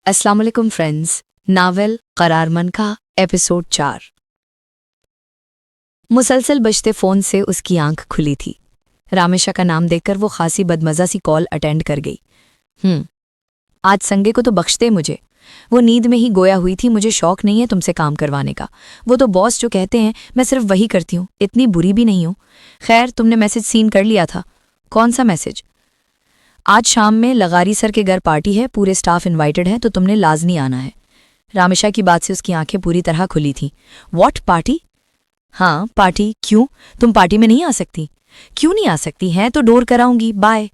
अस्सलाम वालेकुम friends. Novel करारमन का एपिसोड 4। मुसलसल बजते फ़ोन से उसकी आंख खुली थी। रामेशा का नाम देखकर वो खासी बदमज़ा सी कॉल अटेंड कर गई। आज संगे को तो बख्श दे मुझे। वो नींद में ही गोया हुई थी। मुझे शौक नहीं है तुमसे काम करवाने का। वो तो बॉस जो कहते हैं मैं सिर्फ वही करती हूँ, इतनी बुरी भी नहीं हूँ। खैर, तुमने मैसेज सीन कर लिया था। कौन सा मैसेज? आज शाम में लगारी सर के घर पार्टी है, पूरे स्टाफ इनवाइटेड है, तो तुमने लाजमी आना है। रामेशा की बात से उसकी आंखें पूरी तरह खुली थीं। What party? हाँ पार्टी। क्यों, तुम पार्टी में नहीं आ सकती? क्यों नहीं आ सकती हैं? तो डोर कराऊंगी, बाय।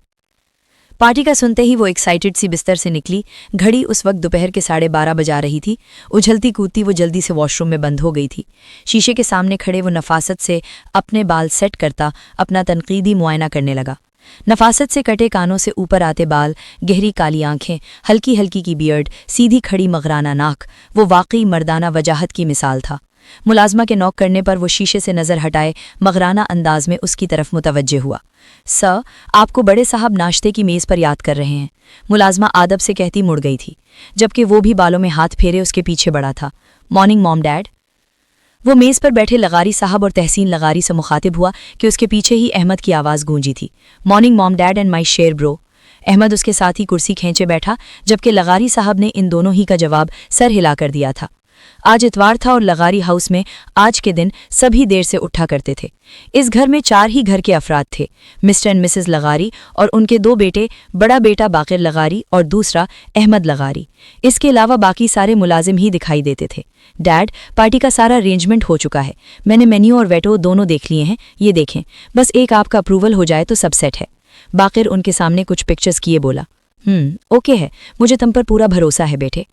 पार्टी का सुनते ही वो एक्साइटेड सी बिस्तर से निकली। घड़ी उस वक्त दोपहर के 12:30 बजा रही थी। उछलती कूदती वो जल्दी से वॉशरूम में बंद हो गई थी। शीशे के सामने खड़े वो नफासत से अपने बाल सेट करता अपना तनकीदी मुआयना करने लगा। नफासत से कटे कानों से ऊपर आते बाल, गहरी काली आंखें, हल्की हल्की की बियर्ड, सीधी खड़ी मगराना नाक, वो वाकई मर्दाना वजाहत की मिसाल था। मुलाजमा के नॉक करने पर वो शीशे से नज़र हटाए मगराना अंदाज में उसकी तरफ मुतवज्जे हुआ। सर, आपको बड़े साहब नाश्ते की मेज़ पर याद कर रहे हैं। मुलाजमा आदब से कहती मुड़ गई थी, जबकि वो भी बालों में हाथ फेरे उसके पीछे बड़ा था। Morning mom dad. वो मेज़ पर बैठे लगारी साहब और तहसीन लगारी से मुखातिब हुआ कि उसके पीछे ही अहमद की आवाज़ गूंजी थी। Morning mom dad and my शेर ब्रो। अहमद उसके साथ ही कुर्सी खींचे बैठा, जबकि लगारी साहब ने इन दोनों ही का जवाब सर हिला कर दिया था। आज इतवार था और लगारी हाउस में आज के दिन सभी देर से उठा करते थे। इस घर में 4 ही घर के अफराद थे, मिस्टर एंड मिसेस लगारी और उनके 2 बेटे, बड़ा बेटा बाकिर लगारी और दूसरा अहमद लगारी। इसके अलावा बाकी सारे मुलाजिम ही दिखाई देते थे। डैड, पार्टी का सारा अरेंजमेंट हो चुका है। मैंने मेन्यू और वेटो दोनों देख लिए हैं, ये देखें। बस एक आपका अप्रूवल हो जाए तो सब सेट है। बाकिर उनके सामने कुछ पिक्चर्स किए बोला, ओके है, मुझे तुम पर पूरा भरोसा है बेटे।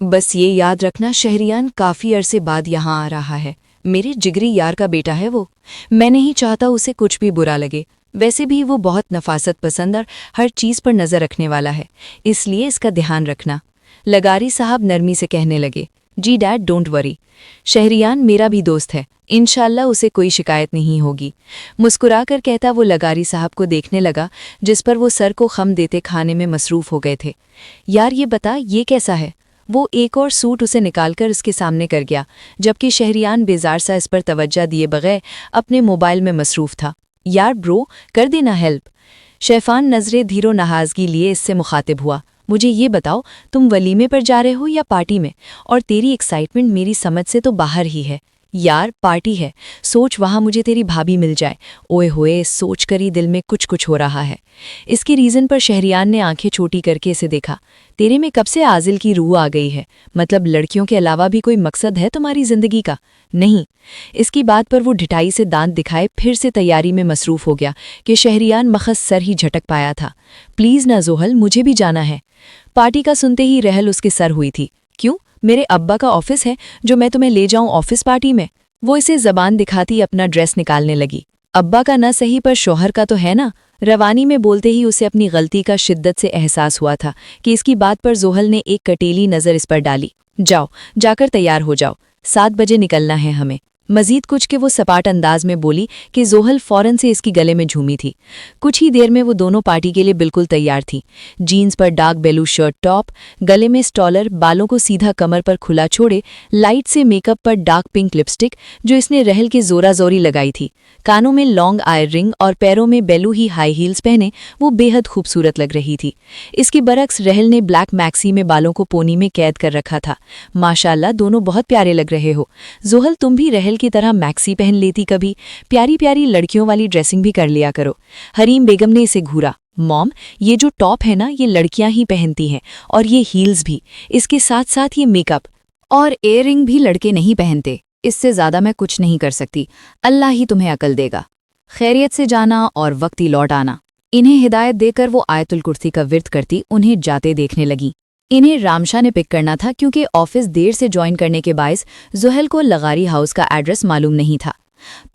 बस ये याद रखना, शहरियान काफ़ी अरसे बाद यहाँ आ रहा है। मेरे जिगरी यार का बेटा है वो। मैं नहीं चाहता उसे कुछ भी बुरा लगे। वैसे भी वो बहुत नफासत पसंद और हर चीज़ पर नज़र रखने वाला है, इसलिए इसका ध्यान रखना। लगारी साहब नरमी से कहने लगे, जी डैड, डोंट वरी। शहरियान मेरा भी दोस्त है, इंशाल्लाह उसे कोई शिकायत नहीं होगी। मुस्कुराकर कहता वो लगारी साहब को देखने लगा, जिस पर वो सर को खम देते खाने में मसरूफ़ हो गए थे। यार ये बता, ये कैसा है? वो एक और सूट उसे निकालकर उसके सामने कर गया, जबकि शहरियान बेजार सा इस पर तवज्जो दिए बगैर अपने मोबाइल में मसरूफ़ था। यार ब्रो, कर देना हेल्प। शैफान नज़रें धीरो नहाजगी लिए इससे मुखातिब हुआ। मुझे ये बताओ, तुम वलीमे पर जा रहे हो या पार्टी में? और तेरी एक्साइटमेंट मेरी समझ से तो बाहर ही है। यार पार्टी है, सोच वहाँ मुझे तेरी भाभी मिल जाए। ओए होए, सोच कर ही दिल में कुछ कुछ हो रहा है। इसके रीज़न पर शहरियान ने आंखें छोटी करके इसे देखा। तेरे में कब से आजिल की रूह आ गई है? मतलब लड़कियों के अलावा भी कोई मकसद है तुम्हारी ज़िंदगी का? नहीं। इसकी बात पर वो ढिठाई से दांत दिखाए फिर से तैयारी में मसरूफ़ हो गया कि शहरियान मखस सर ही झटक पाया था। प्लीज़ ना जोहल, मुझे भी जाना है। पार्टी का सुनते ही रहल उसके सर हुई थी। क्यों? मेरे अब्बा का ऑफिस है जो मैं तुम्हें ले जाऊं ऑफिस पार्टी में? वो इसे जबान दिखाती अपना ड्रेस निकालने लगी। अब्बा का न सही पर शौहर का तो है ना। रवानी में बोलते ही उसे अपनी गलती का शिद्दत से एहसास हुआ था कि इसकी बात पर जोहल ने एक कटीली नज़र इस पर डाली। जाओ, जाकर तैयार हो जाओ, 7 बजे निकलना है हमें। मजीद कुछ के वो सपाट अंदाज में बोली कि जोहल फौरन से इसकी गले में झूमी थी। कुछ ही देर में वो दोनों पार्टी के लिए बिल्कुल तैयार थी। जीन्स पर डार्क बेलू शर्ट टॉप, गले में स्टॉलर, बालों को सीधा कमर पर खुला छोड़े, लाइट से मेकअप पर डार्क पिंक लिपस्टिक जो इसने रहल के जोरा जोरी लगाई थी, कानों में लॉन्ग आयर रिंग और पैरों में बेलू ही हाई हील्स पहने वो बेहद खूबसूरत लग रही थी। इसके बरक्स रहल ने ब्लैक मैक्सी में बालों को पोनी में कैद कर रखा था। माशाल्लाह, दोनों बहुत प्यारे लग रहे हो। जोहल, तुम भी रहल की तरह मैक्सी पहन लेती कभी। प्यारी प्यारी लड़कियों वाली ड्रेसिंग भी कर लिया करो। हरीम बेगम ने इसे घूरा। मॉम, ये जो टॉप है ना, ये लड़कियां ही पहनती हैं, और ये हील्स भी। इसके साथ साथ ये मेकअप और इयररिंग भी लड़के नहीं पहनते। इससे ज़्यादा मैं कुछ नहीं कर सकती। अल्लाह ही तुम्हें अकल देगा। खैरियत से जाना और वक्त ही लौट आना। इन्हें हिदायत देकर वो आयतुल कुर्सी का विर्द करती उन्हें जाते देखने लगी। इन्हें रामशा ने पिक करना था क्योंकि ऑफिस देर से ज्वाइन करने के बायस जोहल को लगारी हाउस का एड्रेस मालूम नहीं था।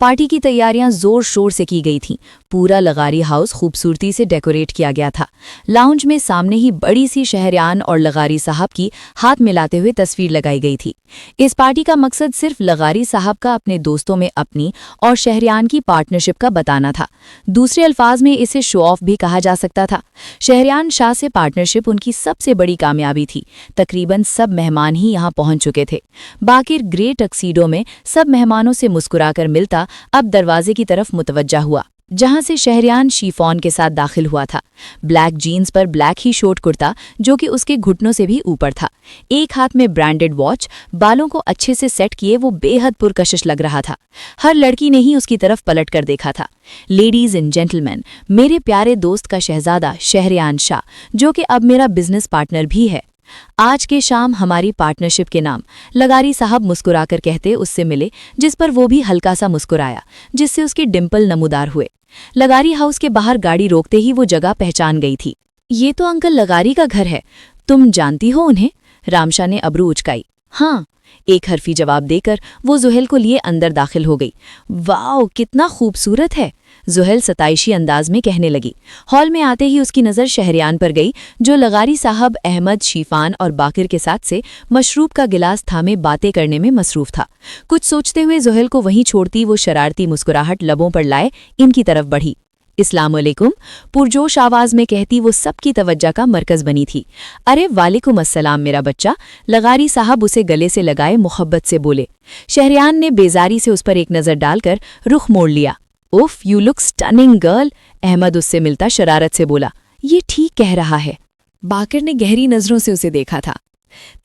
पार्टी की तैयारियां जोर शोर से की गई थीं। पूरा लगारी हाउस खूबसूरती से डेकोरेट किया गया था। लाउंज में सामने ही बड़ी सी शहरयान और लगारी साहब की हाथ मिलाते हुए तस्वीर लगाई गई थी। इस पार्टी का मकसद सिर्फ लगारी साहब का अपने दोस्तों में अपनी और शहरयान की पार्टनरशिप का बताना था। दूसरे अल्फाज में इसे शो ऑफ भी कहा जा सकता था। शहरयान शाह से पार्टनरशिप उनकी सबसे बड़ी कामयाबी थी। तकरीबन सब मेहमान ही यहाँ पहुंच चुके थे। बाकिर ग्रे टक्सीडो में सब मेहमानों से मुस्कुराकर मिलता अब दरवाजे की तरफ मुतवज्जा हुआ, जहां से शहरयान शिफॉन के साथ दाखिल हुआ था। ब्लैक जीन्स पर ब्लैक ही शॉर्ट कुर्ता जो कि उसके घुटनों से भी ऊपर था। एक हाथ में ब्रांडेड वॉच, बालों को अच्छे से सेट किए वो बेहद पुरकशिश लग रहा था। हर लड़की ने ही उसकी तरफ पलट कर देखा था। लेडीज एंड जेंटलमैन, मेरे प्यारे दोस्त का शहजादा शहरयान शाह, जो कि अब मेरा बिजनेस पार्टनर भी है। आज के शाम हमारी पार्टनरशिप के नाम, लगारी साहब मुस्कुराकर कहते उससे मिले, जिस पर वो भी हल्का सा मुस्कुराया, जिससे उसके डिंपल नमूदार हुए। लगारी हाउस के बाहर गाड़ी रोकते ही वो जगह पहचान गई थी। ये तो अंकल लगारी का घर है, तुम जानती हो उन्हें? रामशा ने अब्रू उचकाई। हाँ, एक हरफी जवाब देकर वो जुहेल को लिए अंदर दाखिल हो गई। वाओ, कितना खूबसूरत है, जुहेल सताइशी अंदाज में कहने लगी। हॉल में आते ही उसकी नज़र शहरयान पर गई, जो लगारी साहब, अहमद, शिफान और बाकिर के साथ से मशरूब का गिलास थामे बातें करने में मसरूफ था। कुछ सोचते हुए जुहेल को वहीं छोड़ती वो शरारती मुस्कुराहट लबों पर लाए इनकी तरफ बढ़ी। इस्लामुअलैकुम, पुरजोश आवाज में कहती वो सबकी तवज्जो का मरकज बनी थी। अरे वालेकुम अस्सलाम मेरा बच्चा, लगारी साहब उसे गले से लगाए मोहब्बत से बोले। शहरयान ने बेजारी से उस पर एक नज़र डालकर रुख मोड़ लिया। उफ, you look stunning girl, Ahmed उससे मिलता शरारत से बोला। ये ठीक कह रहा है। बाकिर ने गहरी नज़रों से उसे देखा था।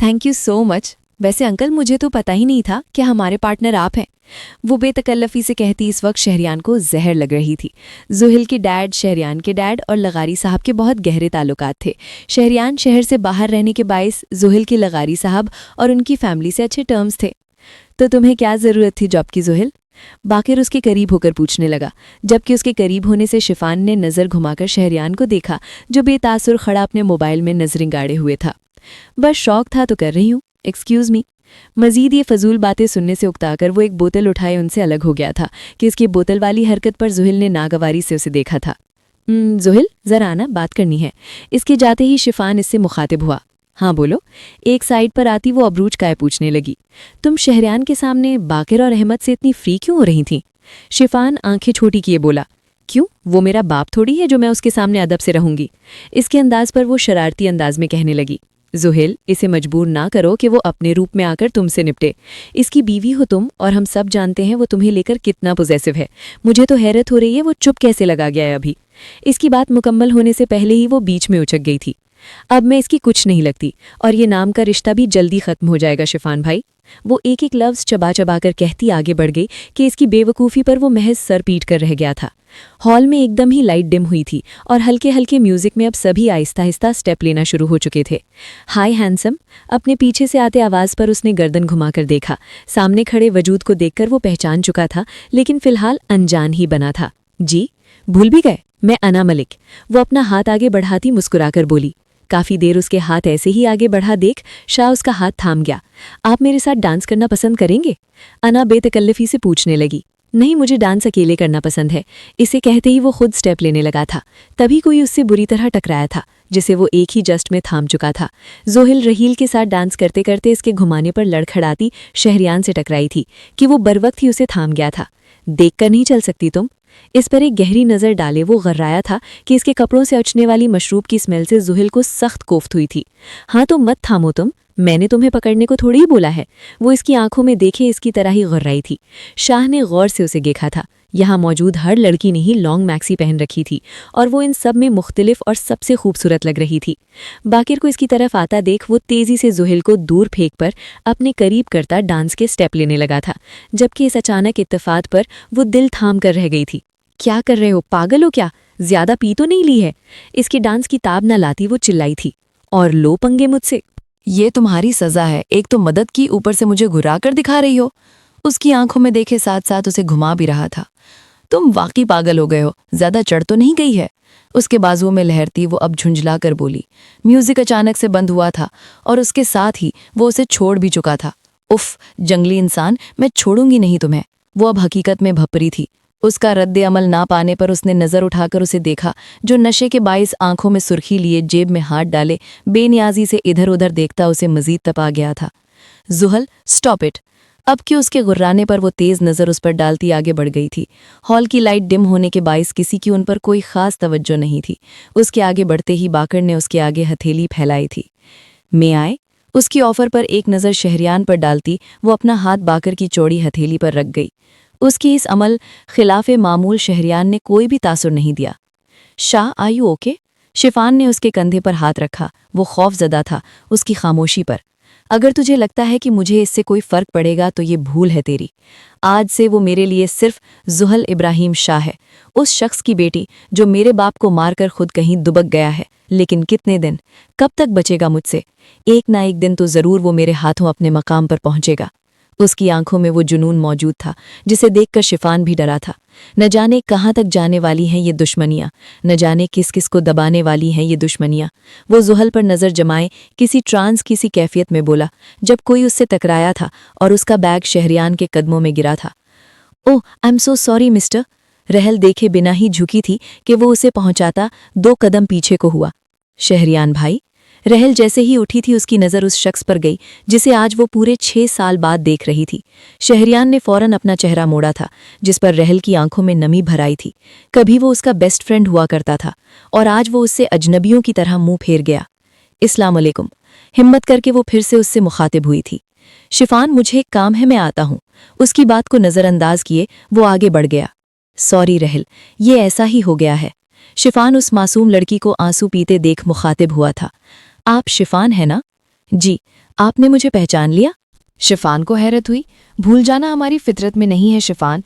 Thank you so much. वैसे अंकल, मुझे तो पता ही नहीं था कि हमारे पार्टनर आप हैं। वो बेतकल्लफी से कहती इस वक्त शहरयान को जहर लग रही थी। जुहेल के डैड, शहरयान के डैड और लगारी साहब के बहुत गहरे ताल्लुकात थे। शहरयान शहर से बाहर रहने के बाइस जुहेल के लगारी साहब और उनकी फैमिली से अच्छे टर्म्स थे। तो तुम्हें क्या ज़रूरत थी जॉब की जुहेल? बाकिर उसके करीब होकर पूछने लगा, जबकि उसके करीब होने से शिफान ने नज़र घुमाकर शहरयान को देखा, जो बेतासुर खड़ा अपने मोबाइल में नजरें गाड़े हुए था। बस शौक था तो कर रही हूँ, एक्सक्यूज़ मी। मजीद ये फजूल बातें सुनने से उकताकर वो एक बोतल उठाए उनसे अलग हो गया था कि उसकी बोतल वाली हरकत पर जुहेल ने नागवारी से उसे देखा था। जुहेल, ज़रा आना, बात करनी है। इसके जाते ही शिफान इससे मुखातिब हुआ। हाँ बोलो। एक साइड पर आती वो अबरूज काय पूछने लगी, तुम शहरयान के सामने बाकिर और अहमद से इतनी फ्री क्यों हो रही थीं? शिफान आंखें छोटी किए बोला, क्यों, वो मेरा बाप थोड़ी है जो मैं उसके सामने अदब से रहूंगी। इसके अंदाज पर वो शरारती अंदाज में कहने लगी, जुहेल, इसे मजबूर ना करो कि वो अपने रूप में आकर तुमसे निपटे। इसकी बीवी हो तुम, और हम सब जानते हैं वो तुम्हें लेकर कितना पॉजेसिव है। मुझे तो हैरत हो रही है वो चुप कैसे लगा गया है अभी। इसकी बात मुकम्मल होने से पहले ही वो बीच में उचक गई थी। अब मैं इसकी कुछ नहीं लगती, और ये नाम का रिश्ता भी जल्दी खत्म हो जाएगा शिफान भाई। वो एक एक लफ्ज़ चबा चबा कर कहती आगे बढ़ गई कि इसकी बेवकूफ़ी पर वो महज सर पीट कर रह गया था। हॉल में एकदम ही लाइट डिम हुई थी और हल्के हल्के म्यूजिक में अब सभी आहिस्ता आहिस्ता स्टेप लेना शुरू हो चुके थे। हाय हैंडसम, अपने पीछे से आते आवाज़ पर उसने गर्दन घुमाकर देखा। सामने खड़े वजूद को देखकर वो पहचान चुका था, लेकिन फिलहाल अनजान ही बना था। जी, भूल भी गए, मैं अना मलिक। वो अपना हाथ आगे बढ़ाती मुस्कुराकर बोली। काफ़ी देर उसके हाथ ऐसे ही आगे बढ़ा देख शाह उसका हाथ थाम गया। आप मेरे साथ डांस करना पसंद करेंगे? अना बेतकल्लफी से पूछने लगी। नहीं, मुझे डांस अकेले करना पसंद है। इसे कहते ही वो खुद स्टेप लेने लगा था, तभी कोई उससे बुरी तरह टकराया था, जिसे वो एक ही जस्ट में थाम चुका था। जोहिल रहील के साथ डांस करते करते इसके घुमाने पर लड़खड़ाती शहरयान से टकराई थी कि वो बरवक्त ही उसे थाम गया था। देखकर नहीं चल सकती तुम? इस पर एक गहरी नज़र डाले वो गर्राया था कि इसके कपड़ों से अचने वाली मशरूब की स्मेल से जुहिल को सख्त कोफ्त हुई थी। हाँ तो मत थामो तुम, मैंने तुम्हें पकड़ने को थोड़ी ही बोला है। वो इसकी आंखों में देखे इसकी तरह ही गर्राई थी। शाह ने गौर से उसे देखा था। यहाँ मौजूद हर लड़की ने ही लॉन्ग मैक्सी पहन रखी थी और वो इन सब में मुख्तलिफ और सबसे खूबसूरत लग रही थी। बाकिर को इसकी तरफ आता देख वो तेज़ी से जुहिल को दूर फेंक पर अपने करीब करता डांस के स्टेप लेने लगा था, जबकि इस अचानक इत्तेफाक पर वो दिल थाम कर रह गई थी। क्या कर रहे हो, पागल हो क्या? ज्यादा पी तो नहीं ली है? इसके डांस की ताब न लाती वो चिल्लाई थी। और लो पंगे मुझसे। ये तुम्हारी सजा है, एक तो मदद की, ऊपर से मुझे घुरा कर दिखा रही हो। उसकी आंखों में देखे साथ साथ उसे घुमा भी रहा था। तुम वाकई पागल हो गए हो, ज्यादा चढ़ तो नहीं गई है? उसके बाजुओं में लहरती वो अब झुंझला कर बोली। म्यूजिक अचानक से बंद हुआ था और उसके साथ ही वो उसे छोड़ भी चुका था। उफ, जंगली इंसान, मैं छोड़ूंगी नहीं तुम्हें। वो अब हकीकत में भपरी थी। उसका रद्द अमल ना पाने पर उसने नज़र उठाकर उसे देखा, जो नशे के बाइस आंखों में सुर्खी लिए जेब में हाथ डाले बेनियाजी से इधर उधर देखता उसे मजीद तपा गया था। जुहल, स्टॉप इट। अब कि उसके गुर्राने पर वो तेज़ नज़र उस पर डालती आगे बढ़ गई थी। हॉल की लाइट डिम होने के बाइस किसी की उन पर कोई ख़ास तवज्जो नहीं थी। उसके आगे बढ़ते ही बाकर ने उसके आगे हथेली फैलाई थी। मैं आए? उसकी ऑफर पर एक नज़र शहरियान पर डालती वो अपना हाथ बाकर की चौड़ी हथेली पर रख गई। उसकी इस अमल खिलाफे मामूल शहरियान ने कोई भी तासुर नहीं दिया। Shah, are you okay? Shifan ने उसके कंधे पर हाथ रखा। वो खौफजदा था उसकी खामोशी पर। अगर तुझे लगता है कि मुझे इससे कोई फ़र्क पड़ेगा तो ये भूल है तेरी। आज से वो मेरे लिए सिर्फ जुहल इब्राहिम शाह है, उस शख्स की बेटी जो मेरे बाप को मारकर खुद कहीं दुबक गया है। लेकिन कितने दिन, कब तक बचेगा मुझसे? एक ना एक दिन तो ज़रूर वो मेरे हाथों अपने मकाम पर पहुंचेगा। उसकी आंखों में वो जुनून मौजूद था जिसे देखकर शिफान भी डरा था। न जाने कहाँ तक जाने वाली हैं ये दुश्मनियाँ, न जाने किस किस को दबाने वाली हैं ये दुश्मनियाँ। वो जुहल पर नज़र जमाए किसी ट्रांस किसी कैफियत में बोला, जब कोई उससे टकराया था और उसका बैग शहरियान के कदमों में गिरा था। Oh, I am so sorry mister. रहल देखे बिना ही झुकी थी कि वो उसे पहुंचाता 2 कदम पीछे को हुआ। शहरियान भाई। रहल जैसे ही उठी थी उसकी नज़र उस शख्स पर गई जिसे आज वो पूरे 6 साल बाद देख रही थी। शहरियान ने फौरन अपना चेहरा मोड़ा था, जिस पर रहल की आंखों में नमी भर आई थी। कभी वो उसका बेस्ट फ्रेंड हुआ करता था और आज वो उससे अजनबियों की तरह मुंह फेर गया। इस्लाम अलैकुम। हिम्मत करके वो फिर से उससे मुखातिब हुई थी। शिफान, मुझे एक काम है, मैं आता हूँ। उसकी बात को नज़रअंदाज किए वो आगे बढ़ गया। सॉरी रहल, ये ऐसा ही हो गया है। शिफान उस मासूम लड़की को आंसू पीते देख मुखातिब हुआ था। आप शिफान है ना? जी। आपने मुझे पहचान लिया? शिफान को हैरत हुई। भूल जाना हमारी फितरत में नहीं है शिफान।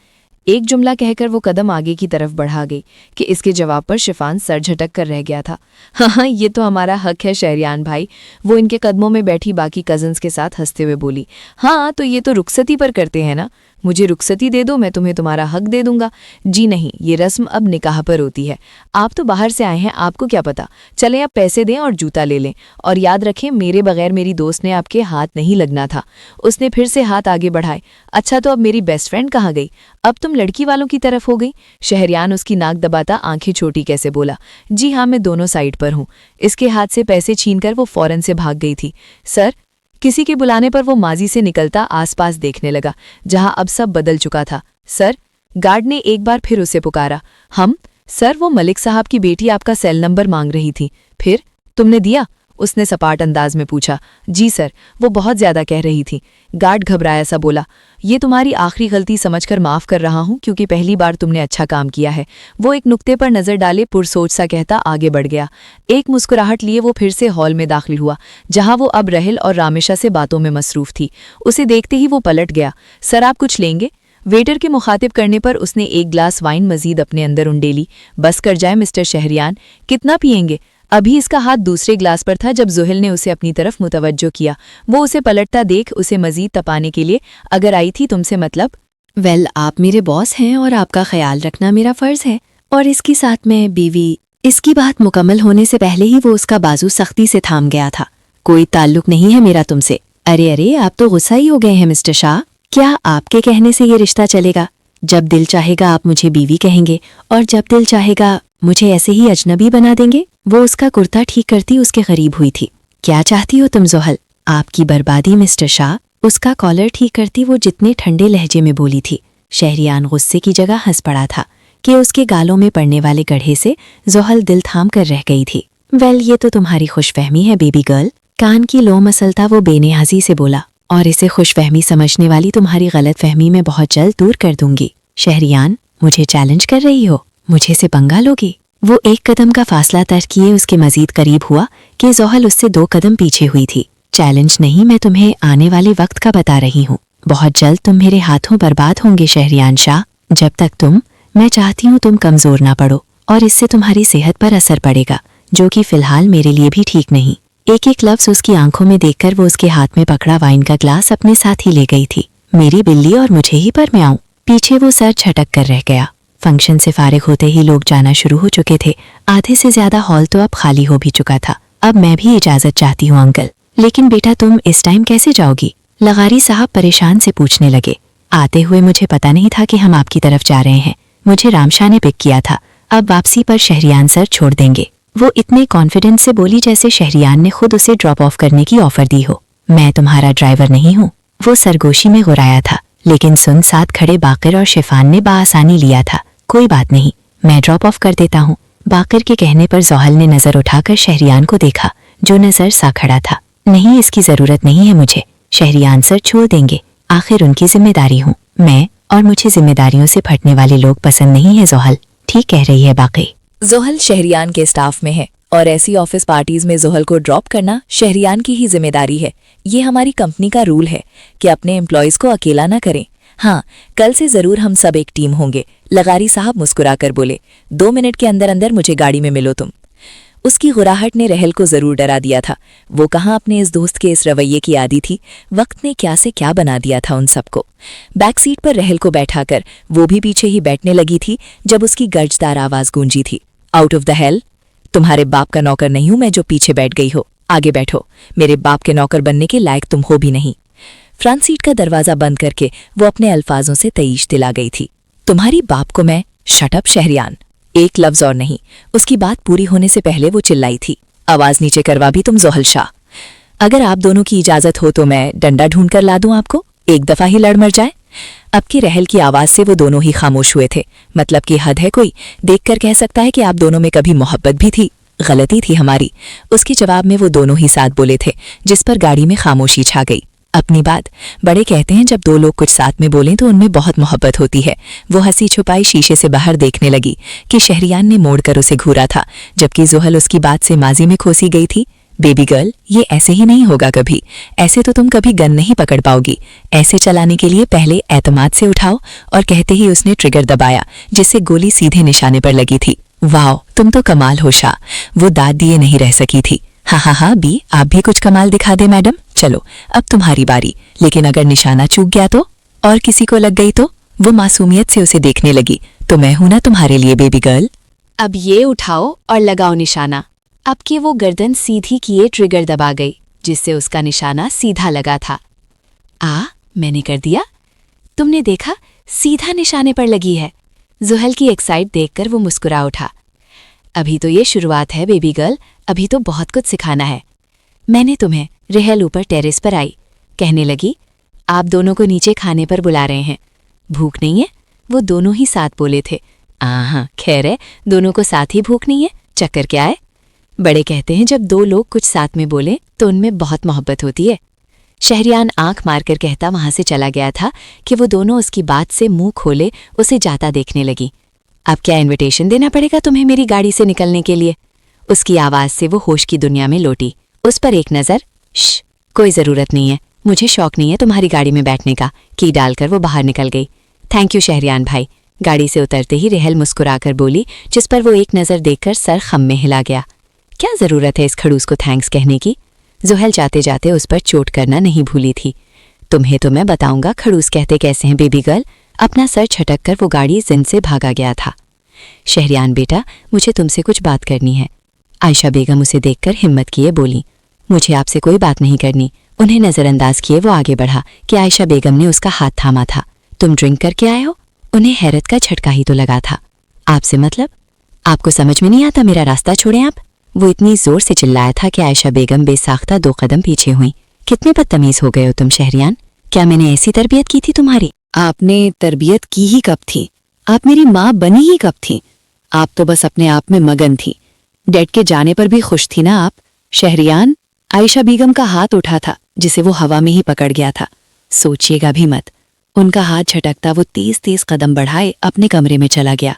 एक जुमला कहकर वो कदम आगे की तरफ बढ़ा गई कि इसके जवाब पर शिफान सर झटक कर रह गया था। हाँ, ये तो हमारा हक है शहरियान भाई। वो इनके कदमों में बैठी बाकी कजन्स के साथ हंसते हुए बोली। हाँ, तो ये तो रुखसती पर करते हैं ना। मुझे रुखसती दे दो, मैं तुम्हें तुम्हारा हक दे दूंगा। जी नहीं, ये रस्म अब निकाह पर होती है। आप तो बाहर से आए हैं, आपको क्या पता। चलें, अब पैसे दें और जूता ले लें। और याद रखें, मेरे बगैर मेरी दोस्त ने आपके हाथ नहीं लगना था। उसने फिर से हाथ आगे बढ़ाए। अच्छा, तो अब मेरी बेस्ट फ्रेंड कहाँ गई? अब तुम लड़की वालों की तरफ हो गई? शहरियान उसकी नाक दबाता आंखें छोटी कैसे बोला। जी हाँ, मैं दोनों साइड पर हूँ। इसके हाथ से पैसे छीनकर वो फौरन से भाग गई थी। सर। किसी के बुलाने पर वो माजी से निकलता आसपास देखने लगा, जहां अब सब बदल चुका था। सर। गार्ड ने एक बार फिर उसे पुकारा। हम? सर, वो मलिक साहब की बेटी आपका सेल नंबर मांग रही थी। फिर तुमने दिया? उसने सपाट अंदाज में पूछा। जी सर, वो बहुत ज्यादा कह रही थी। गार्ड घबराया सा बोला। ये तुम्हारी आखिरी गलती समझकर माफ कर रहा हूं, क्योंकि पहली बार तुमने अच्छा काम किया है। वो एक नुक्ते पर नजर डाले पुरसोच सा कहता आगे बढ़ गया। एक मुस्कुराहट लिए वो फिर से हॉल में दाखिल हुआ, जहां वो अब रहल और रामेशा से बातों में मसरूफ थी। उसे देखते ही वो पलट गया। सर, आप कुछ लेंगे? वेटर के मुखातिब करने पर उसने एक ग्लास वाइन मजीद अपने अंदर उंडेली। बस कर जाए मिस्टर शहरियान, कितना पिएंगे? अभी इसका हाथ दूसरे ग्लास पर था जब जुहल ने उसे अपनी तरफ मुतवज्जो किया। वो उसे पलटता देख उसे मजीद तपाने के लिए, अगर आई थी तुमसे मतलब? वेल, आप मेरे बॉस हैं और आपका ख्याल रखना मेरा फ़र्ज़ है, और इसकी साथ में बीवी। इसकी बात मुकम्मल होने से पहले ही वो उसका बाजू सख्ती से थाम गया था। कोई ताल्लुक नहीं है मेरा तुमसे। अरे, आप तो गुस्सा ही हो गए हैं मिस्टर शाह। क्या आपके कहने से ये रिश्ता चलेगा? जब दिल चाहेगा आप मुझे बीवी कहेंगे, और जब दिल चाहेगा मुझे ऐसे ही अजनबी बना देंगे। वो उसका कुर्ता ठीक करती उसके करीब हुई थी। क्या चाहती हो तुम जुहल? आपकी बर्बादी मिस्टर शाह। उसका कॉलर ठीक करती वो जितने ठंडे लहजे में बोली थी। शहरियान गुस्से की जगह हंस पड़ा था कि उसके गालों में पड़ने वाले गढ़े से जुहल दिल थाम कर रह गई थी। वेल, ये तो तुम्हारी खुशफहमी है बेबी गर्ल। कान की लो मसलता वो बेनियाजी से बोला, और इसे खुशफहमी समझने वाली तुम्हारी गलत फहमी में बहुत जल्द दूर कर दूंगी। शहरियान, मुझे चैलेंज कर रही हो? मुझे से पंगा लोगी? वो एक कदम का फासला तय किए उसके मजीद करीब हुआ कि जुहल उससे 2 कदम पीछे हुई थी। चैलेंज नहीं, मैं तुम्हें आने वाले वक्त का बता रही हूँ। बहुत जल्द तुम मेरे हाथों बर्बाद होंगे शहरियान शाह। जब तक मैं चाहती हूँ तुम कमजोर ना पड़ो, और इससे तुम्हारी सेहत पर असर पड़ेगा, जो कि फिलहाल मेरे लिए भी ठीक नहीं। एक एक लफ्ज उसकी आंखों में देखकर वो उसके हाथ में पकड़ा वाइन का ग्लास अपने साथ ही ले गई थी। मेरी बिल्ली और मुझे ही पर मैं आऊं। पीछे वो सर झटक कर रह गया। फंक्शन से फारिग होते ही लोग जाना शुरू हो चुके थे। आधे से ज्यादा हॉल तो अब खाली हो भी चुका था। अब मैं भी इजाजत चाहती हूँ अंकल। लेकिन बेटा, तुम इस टाइम कैसे जाओगी? लगारी साहब परेशान से पूछने लगे। आते हुए मुझे पता नहीं था कि हम आपकी तरफ जा रहे हैं। मुझे रामशाह ने पिक किया था। अब वापसी पर शहरियान सर छोड़ देंगे। वो इतने कॉन्फिडेंस से बोली जैसे शहरियान ने खुद उसे ड्रॉप ऑफ करने की ऑफर दी हो। मैं तुम्हारा ड्राइवर नहीं हूँ, वो सरगोशी में गुर्राया था, लेकिन सुन साथ खड़े बाकिर और शिफान ने बाआसानी लिया था। कोई बात नहीं, मैं ड्रॉप ऑफ कर देता हूँ। बाकिर के कहने पर जोहल ने नजर उठाकर शहरियान को देखा, जो नजर सा खड़ा था। नहीं, इसकी जरूरत नहीं है मुझे, शहरियान सर छोड़ देंगे, आखिर उनकी जिम्मेदारी हूँ मैं, और मुझे जिम्मेदारियों से फटने वाले लोग पसंद नहीं है। जोहल ठीक कह रही है बाकी। जोहल शहरियान के स्टाफ में है और ऐसी ऑफिस पार्टीज में जोहल को ड्रॉप करना शहरियान की ही जिम्मेदारी है। ये हमारी कंपनी का रूल है कि अपने एम्प्लॉयज को अकेला ना करें। हाँ, कल से जरूर हम सब एक टीम होंगे, लगारी साहब मुस्कुराकर बोले। 2 मिनट के अंदर अंदर मुझे गाड़ी में मिलो तुम। उसकी गुराहट ने रहल को जरूर डरा दिया था। वो कहाँ अपने इस दोस्त के इस रवैये की आदी थी। वक्त ने क्या से क्या बना दिया था उन सबको। बैक सीट पर रहल को बैठाकर वो भी पीछे ही बैठने लगी थी जब उसकी गर्जदार आवाज गूंजी थी, आउट ऑफ द हेल। तुम्हारे बाप का नौकर नहीं हूं मैं जो पीछे बैठ गई हो, आगे बैठो। मेरे बाप के नौकर बनने के लायक तुम हो भी नहीं। फ्रंट सीट का दरवाजा बंद करके वो अपने अल्फाजों से तईश दिला गई थी। तुम्हारी बाप को मैं? शट अप शहरियान, एक लफ्ज और नहीं। उसकी बात पूरी होने से पहले वो चिल्लाई थी, आवाज नीचे करवा भी तुम जोहल शाह। अगर आप दोनों की इजाजत हो तो मैं डंडा ढूंढ कर ला दूं आपको, एक दफा ही लड़ मर जाए। अब की रहल की आवाज से वो दोनों ही खामोश हुए थे। मतलब की हद है कोई, देखकर कह सकता है कि आप दोनों में कभी मोहब्बत भी थी। गलती थी हमारी। उसके जवाब में वो दोनों ही साथ बोले थे, जिस पर गाड़ी में खामोशी छा गई। अपनी बात, बड़े कहते हैं जब दो लोग कुछ साथ में बोलें तो उनमें बहुत मोहब्बत होती है। वो हंसी छुपाई शीशे से बाहर देखने लगी कि शहरियान ने मोड़कर उसे घूरा था, जबकि जोहल उसकी बात से माजी में खोसी गई थी। बेबी गर्ल, ये ऐसे ही नहीं होगा कभी। ऐसे तो तुम कभी गन नहीं पकड़ पाओगी। ऐसे चलाने के लिए पहले एतमाद से उठाओ। और कहते ही उसने ट्रिगर दबाया, जिससे गोली सीधे निशाने पर लगी थी। वाओ, तुम तो कमाल हो शाह। वो दाद दिए नहीं रह सकी थी। हाँ बी, आप भी कुछ कमाल दिखा दे मैडम। चलो अब तुम्हारी बारी। लेकिन अगर निशाना चूक गया तो, और किसी को लग गई तो? वो मासूमियत से उसे देखने लगी। तो मैं हूं ना तुम्हारे लिए बेबी गर्ल। अब ये उठाओ और लगाओ निशाना। अब कि वो गर्दन सीधी किए ट्रिगर दबा गई, जिससे उसका निशाना सीधा लगा था। मैंने कर दिया। तुमने देखा, सीधा निशाने पर लगी है। जुहल की एक्साइट देखकर वो मुस्कुरा उठा। अभी तो ये शुरुआत है बेबी गर्ल, अभी तो बहुत कुछ सिखाना है। मैंने तुम्हें। रेहल ऊपर टेरेस पर आई, कहने लगी, आप दोनों को नीचे खाने पर बुला रहे हैं। भूख नहीं है? वो दोनों ही साथ बोले थे। हाँ खैर है, दोनों को साथ ही भूख नहीं है, चक्कर क्या है? बड़े कहते हैं जब दो लोग कुछ साथ में बोले तो उनमें बहुत मोहब्बत होती है। शहरियान आंख मारकर कहता वहां से चला गया था कि वो दोनों उसकी बात से मुंह खोले उसे जाता देखने लगी। अब क्या इनविटेशन देना पड़ेगा तुम्हें मेरी गाड़ी से निकलने के लिए? उसकी आवाज से वो होश की दुनिया में लौटी। उस पर एक नजर। कोई जरूरत नहीं है, मुझे शौक नहीं है तुम्हारी गाड़ी में बैठने का, की डालकर वो बाहर निकल गई। थैंक यू शहरियान भाई। गाड़ी से उतरते ही रेहल मुस्कुराकर बोली, जिस पर वो एक नजर देखकर सर खम में हिला गया। क्या जरूरत है इस खड़ूस को थैंक्स कहने की? जुहल जाते जाते उस पर चोट करना नहीं भूली थी। तुम्हें तो मैं बताऊंगा खड़ूस कहते कैसे हैं बेबी गर्ल। अपना सर छटक कर वो गाड़ी जिंद से भागा गया था। शहरियान बेटा, मुझे तुमसे कुछ बात करनी है। आयशा बेगम उसे देखकर हिम्मत किए बोली। मुझे आपसे कोई बात नहीं करनी। उन्हें नजरअंदाज किए वो आगे बढ़ा कि आयशा बेगम ने उसका हाथ थामा था। तुम ड्रिंक करके आए हो? उन्हें हैरत का झटका ही तो लगा था। आपसे मतलब? आपको समझ में नहीं आता मेरा रास्ता छोड़ें आप? वो इतनी जोर से चिल्लाया था कि आयशा बेगम बेसाख्ता 2 कदम पीछे हुई। कितने बदतमीज हो गए हो तुम शहरियान। क्या मैंने ऐसी तरबियत की थी तुम्हारी? आपने तरबियत की ही कब थी? आप मेरी माँ बनी ही कब थी? आप तो बस अपने आप में मगन थी। डैड के जाने पर भी खुश थी ना आप? शहरियान, आयशा बेगम का हाथ उठा था जिसे वो हवा में ही पकड़ गया था। सोचिएगा भी मत। उनका हाथ झटकता वो तेज तेज कदम बढ़ाए अपने कमरे में चला गया।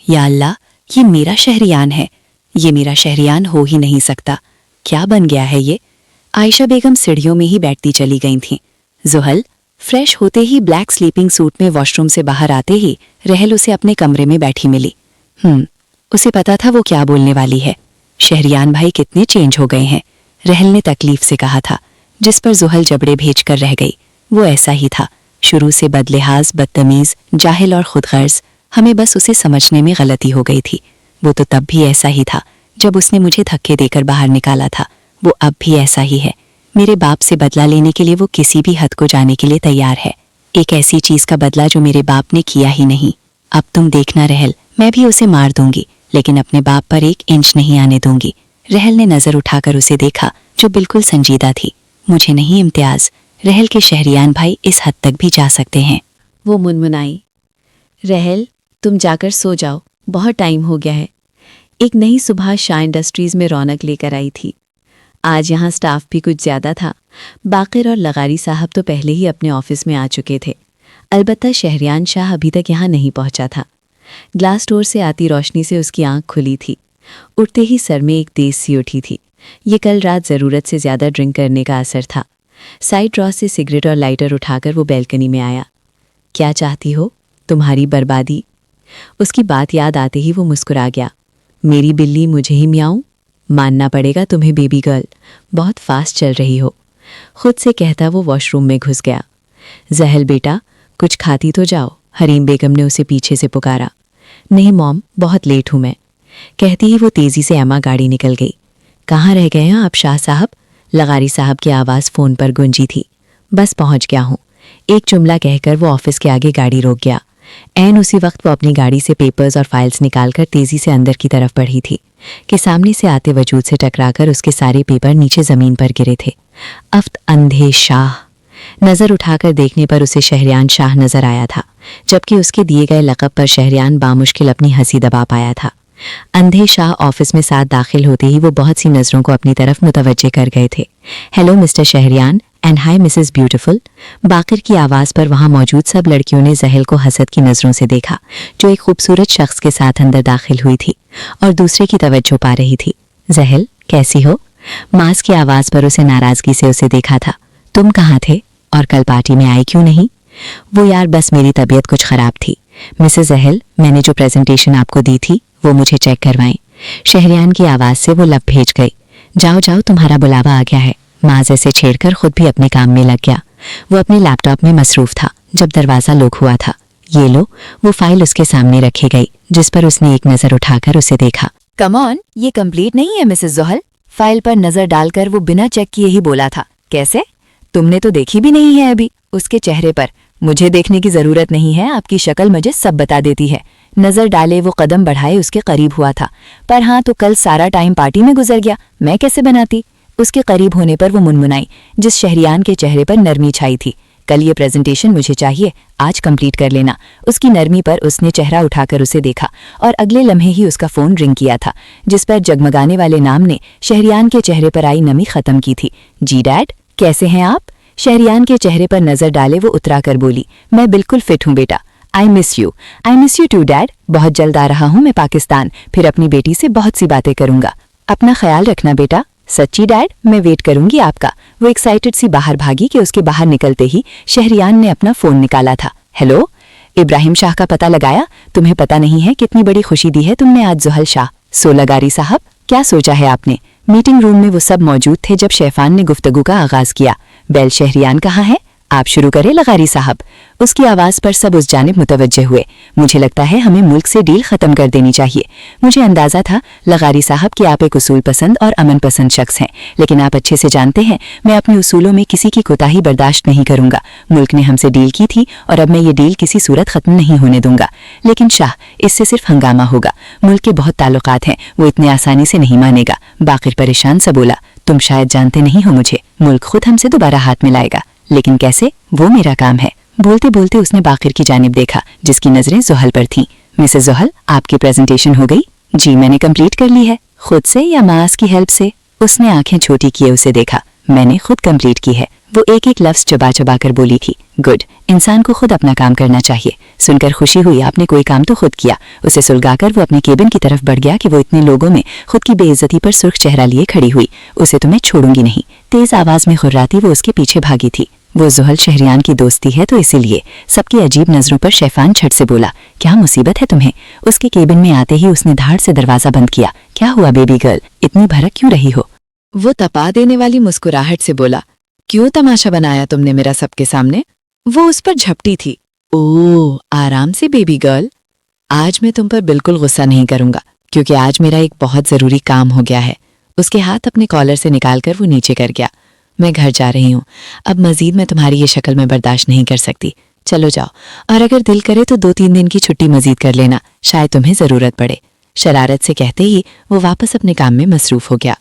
या अल्लाह, ये मेरा शहरियान है। ये मेरा शहरियान हो ही नहीं सकता। क्या बन गया है ये? आयशा बेगम सीढ़ियों में ही बैठती चली गई थीं। जुहल फ्रेश होते ही ब्लैक स्लीपिंग सूट में वॉशरूम से बाहर आते ही रहल उसे अपने कमरे में बैठी मिली। उसे पता था वो क्या बोलने वाली है। शहरियान भाई कितने चेंज हो गए हैं, रहल ने तकलीफ से कहा था, जिस पर जुहल जबड़े भेज कर रह गई। वो ऐसा ही था, शुरू से बदलिहाज, बदतमीज, जाहिल और खुदगर्ज। हमें बस उसे समझने में गलती हो गई थी। वो तो तब भी ऐसा ही था जब उसने मुझे धक्के देकर बाहर निकाला था। वो अब भी ऐसा ही है। मेरे बाप से बदला लेने के लिए वो किसी भी हद को जाने के लिए तैयार है। एक ऐसी चीज का बदला जो मेरे बाप ने किया ही नहीं। अब तुम देखना रहल, मैं भी उसे मार दूंगी, लेकिन अपने बाप पर 1 इंच नहीं आने दूंगी। रहल ने नजर उठाकर उसे देखा, जो बिल्कुल संजीदा थी। मुझे नहीं इम्तियाज, रहल के शहरियान भाई इस हद तक भी जा सकते हैं। वो मुनमुनाई। रहल, तुम जाकर सो जाओ, बहुत टाइम हो गया है। एक नई सुबह शाह इंडस्ट्रीज में रौनक लेकर आई थी। आज यहाँ स्टाफ भी कुछ ज्यादा था। बाकिर और लगारी साहब तो पहले ही अपने ऑफिस में आ चुके थे। अलबत्ता शहरियान शाह अभी तक यहाँ नहीं पहुंचा था। ग्लास डोर से आती रोशनी से उसकी आंख खुली थी। उठते ही सर में एक तेज सी उठी थी। ये कल रात ज़रूरत से ज़्यादा ड्रिंक करने का असर था। साइड ड्रॉ से सिगरेट और लाइटर उठाकर वो बैल्कनी में आया। क्या चाहती हो? तुम्हारी बर्बादी। उसकी बात याद आते ही वो मुस्कुरा गया। मेरी बिल्ली मुझे ही मियाऊं? मानना पड़ेगा तुम्हें बेबी गर्ल, बहुत फास्ट चल रही हो। खुद से कहता वो वॉशरूम में घुस गया। जहल बेटा, कुछ खाती तो जाओ, हरीम बेगम ने उसे पीछे से पुकारा। नहीं मॉम, बहुत लेट हूं मैं, कहती ही वो तेजी से एमा गाड़ी निकल गई। कहाँ रह गए हैं आप शाह साहब? लगारी साहब की आवाज़ फ़ोन पर गूंजी थी। बस पहुंच गया हूँ, एक जुमला कहकर वो ऑफिस के आगे गाड़ी रोक गया। ऐन उसी वक्त वो अपनी गाड़ी से पेपर्स और फाइल्स निकालकर तेजी से अंदर की तरफ बढ़ी थी कि सामने से आते वजूद से टकराकर उसके सारे पेपर नीचे ज़मीन पर गिरे थे। अफ्त अंधे शाह। नज़र उठाकर देखने पर उसे शहरियान शाह नज़र आया था, जबकि उसके दिए गए लक़ब पर शहरियान बामुश्किल अपनी हंसी दबा पाया था। अंधे शाह ऑफिस में साथ दाखिल होते ही वो बहुत सी नज़रों को अपनी तरफ मुतवज्जे कर गए थे। Hello mister Shahryan and hi Mrs beautiful. बाकिर की आवाज़ पर वहाँ मौजूद सब लड़कियों ने जहल को हसद की नज़रों से देखा, जो एक खूबसूरत शख्स के साथ अंदर दाखिल हुई थी और दूसरे की तवज्जो पा रही थी। जहल, कैसी हो? मास की आवाज़ पर उसे नाराज़गी से उसे देखा था। तुम कहाँ थे और कल पार्टी में आई क्यों नहीं? वो यार बस मेरी तबीयत कुछ ख़राब थी। मिसेस जहल, मैंने जो प्रेजेंटेशन आपको दी थी वो मुझे चेक करवाएं। शहरियान की आवाज़ से वो लब भेज गई। जाओ जाओ, तुम्हारा बुलावा आ गया है। माज ऐसे छेड़कर खुद भी अपने काम में लग गया। वो अपने लैपटॉप में मसरूफ़ था जब दरवाज़ा लॉक हुआ था। ये लो, वो फाइल उसके सामने रखी गई, जिस पर उसने एक नज़र उठाकर उसे देखा। कम ऑन, ये कंप्लीट नहीं है मिसेस जोहल। फाइल पर नज़र डालकर वो बिना चेक किए ही बोला था। कैसे? तुमने तो देखी भी नहीं है अभी। उसके चेहरे पर मुझे देखने की ज़रूरत नहीं है, आपकी शक्ल मुझे सब बता देती है। नज़र डाले वो कदम बढ़ाए उसके करीब हुआ था। पर हाँ, तो कल सारा टाइम पार्टी में गुजर गया, मैं कैसे बनाती? उसके करीब होने पर वो मुनमुनाई, जिस शहरियान के चेहरे पर नरमी छाई थी। कल ये प्रेजेंटेशन मुझे चाहिए, आज कंप्लीट कर लेना। उसकी नरमी पर उसने चेहरा उठाकर उसे देखा और अगले लम्हे ही उसका फ़ोन रिंग किया था, जिस पर जगमगाने वाले नाम ने शहरियान के चेहरे पर आई नमी ख़त्म की थी। जी डैड, कैसे हैं आप? शहरियान के चेहरे पर नज़र डाले वो उतरा कर बोली, मैं बिल्कुल फिट हूँ बेटा। I miss you too dad. बहुत जल्द आ रहा हूँ मैं पाकिस्तान, फिर अपनी बेटी से बहुत सी बातें करूँगा। अपना ख्याल रखना बेटा। सच्ची डैड, मैं वेट करूंगी आपका। वो एक्साइटेड सी बाहर भागी कि उसके बाहर निकलते ही शहरियान ने अपना फ़ोन निकाला था। हेलो, इब्राहिम शाह का पता लगाया? तुम्हें पता नहीं है कितनी बड़ी खुशी दी है तुमने आज जोहल शाह। सो लगारी साहब, क्या सोचा है आपने? मीटिंग रूम में वो सब मौजूद थे जब शैफान ने गुफ्तगू का आगाज़ किया। बेल, शहरियान कहाँ है? आप शुरू करें लगारी साहब। उसकी आवाज़ पर सब उस जानिब मुतवज्जे हुए। मुझे लगता है हमें मुल्क से डील ख़त्म कर देनी चाहिए। मुझे अंदाज़ा था लगारी साहब कि आप एक उसूल पसंद और अमन पसंद शख्स हैं, लेकिन आप अच्छे से जानते हैं मैं अपने उसूलों में किसी की कोताही बर्दाश्त नहीं करूँगा। मुल्क ने हमसे डील की थी और अब मैं ये डील किसी सूरत ख़त्म नहीं होने दूंगा। लेकिन शाह, इससे सिर्फ हंगामा होगा। मुल्क के बहुत ताल्लुकात हैं, वो इतने आसानी से नहीं मानेगा। बाकिर परेशान सा बोला, तुम शायद जानते नहीं हो मुझे, मुल्क खुद हमसे दोबारा हाथ मिलाएगा। लेकिन कैसे? वो मेरा काम है। बोलते बोलते उसने बाकिर की जानिब देखा, जिसकी नज़रें जोहल पर थीं। मिसेस जोहल, आपकी प्रेजेंटेशन हो गई? जी, मैंने कंप्लीट कर ली है। खुद से या मास की हेल्प से? उसने आंखें छोटी किए उसे देखा। मैंने खुद कंप्लीट की है। वो एक एक लफ्ज़ चबा चबा कर बोली थी। गुड, इंसान को खुद अपना काम करना चाहिए। सुनकर खुशी हुई, आपने कोई काम तो खुद किया। उसे सुलगाकर वो अपने केबिन की तरफ बढ़ गया कि वो इतने लोगों में खुद की बेइज्जती पर सुर्ख चेहरा लिए खड़ी हुई। उसे तो मैं छोड़ूंगी नहीं। तेज आवाज़ में खुर्राती वो उसके पीछे भागी थी। वो जोहल शहरियान की दोस्ती है तो इसीलिए। सबकी अजीब नज़रों पर शैफान झट से बोला, क्या मुसीबत है तुम्हें? उसके केबिन में आते ही उसने धाड़ से दरवाज़ा बंद किया। क्या हुआ बेबी गर्ल, इतनी भड़क क्यों रही हो? वो तपा देने वाली मुस्कुराहट से बोला, क्यों तमाशा बनाया तुमने मेरा सबके सामने? वो उस पर झपटी थी। ओह, आराम से बेबी गर्ल, आज मैं तुम पर बिल्कुल गुस्सा नहीं करूंगा, क्योंकि आज मेरा एक बहुत ज़रूरी काम हो गया है। उसके हाथ अपने कॉलर से निकालकर वो नीचे कर गया। मैं घर जा रही हूँ, अब मजीद मैं तुम्हारी ये शक्ल में बर्दाश्त नहीं कर सकती। चलो जाओ, और अगर दिल करे तो 2-3 दिन की छुट्टी मजीद कर लेना, शायद तुम्हें ज़रूरत पड़े। शरारत से कहते ही वो वापस अपने काम में मसरूफ़ हो गया।